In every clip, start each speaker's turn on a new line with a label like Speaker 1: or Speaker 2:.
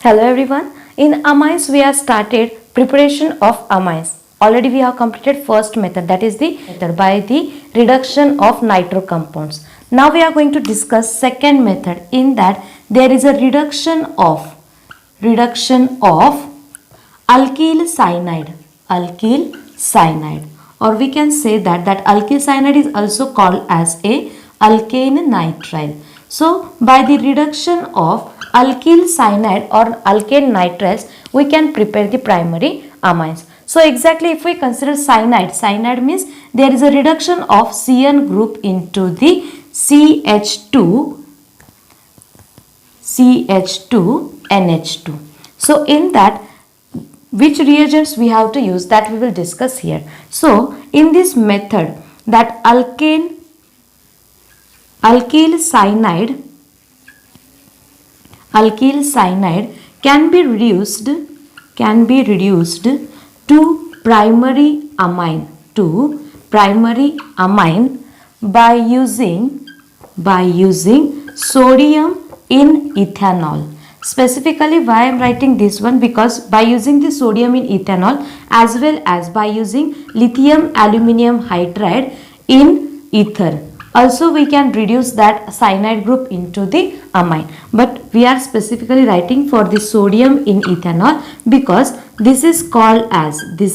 Speaker 1: Hello everyone. In amines we have started preparation of amines. Already we have completed first method, that is the method by the reduction of nitro compounds. Now we are going to discuss second method. In that there is a reduction of alkyl cyanide, or we can say that alkyl cyanide is also called as a alkane nitrile. So by the reduction of alkyl cyanide or alkane nitriles, we can prepare the primary amines. So exactly if we consider cyanide means there is a reduction of CN group into the CH2NH2. So in that, which reagents we have to use, that we will discuss here. So in this method, that alkyl cyanide can be reduced to primary amine by using sodium in ethanol. Specifically why I am writing this one, because by using the sodium in ethanol as well as by using lithium aluminium hydride in ether, also we can reduce that cyanide group into the amine. But we are specifically writing for the sodium in ethanol because this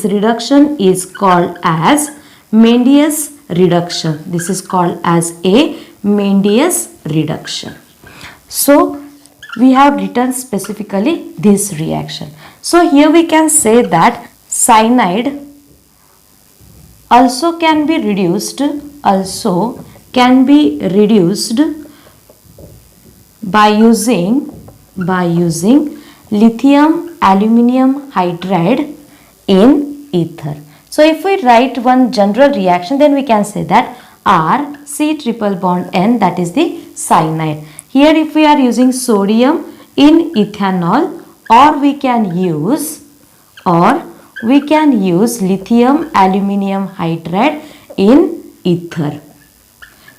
Speaker 1: reduction is called as Mendeus reduction. This is called as a Mendeus reduction. So we have written specifically this reaction. So here we can say that cyanide also can be reduced by using lithium aluminium hydride in ether. So if we write one general reaction, then we can say that R C triple bond N, that is the cyanide. Here if we are using sodium in ethanol, or we can use lithium aluminium hydride in ether.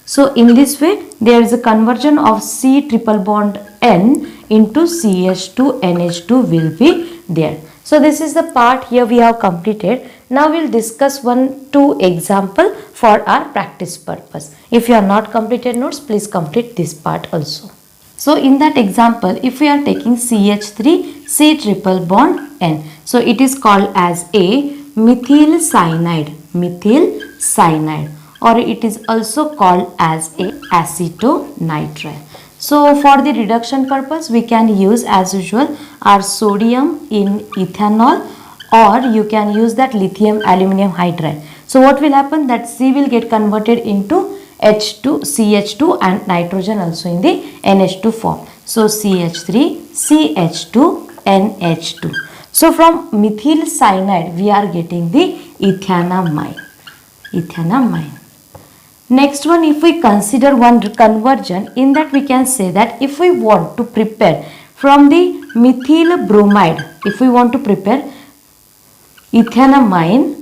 Speaker 1: So in this way there is a conversion of C triple bond N into CH2NH2 will be there. So this is the part here we have completed. Now we will discuss 1-2 example for our practice purpose. If you have not completed notes, please complete this part also. So in that example, if we are taking CH3 C triple bond N, so it is called as a methyl cyanide, or it is also called as a acetonitrile. So for the reduction purpose, we can use as usual our sodium in ethanol, or you can use that lithium aluminium hydride. So what will happen, that C will get converted into H2, CH2 and nitrogen also in the NH2 form. So CH3, CH2, NH2. So from methyl cyanide we are getting the ethanamine. Next one, if we consider one conversion, in that we can say that if we want to prepare from the methyl bromide, if we want to prepare ethanamine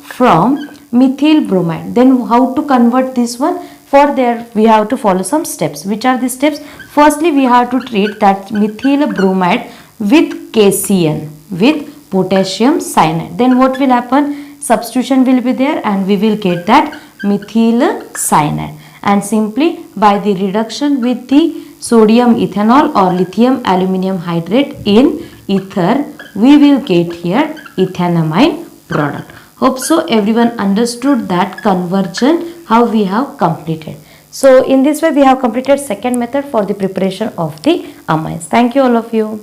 Speaker 1: from methyl bromide, then how to convert this one? For there we have to follow some steps. Which are the steps? Firstly, we have to treat that methyl bromide with KCN, with potassium cyanide. Then what will happen? Substitution will be there and we will get that methyl cyanide. And simply by the reduction with the sodium ethanol or lithium aluminium hydride in ether, we will get here ethanamine product. Hope so everyone understood that conversion how we have completed. So in this way we have completed second method for the preparation of the amines. Thank you all of you.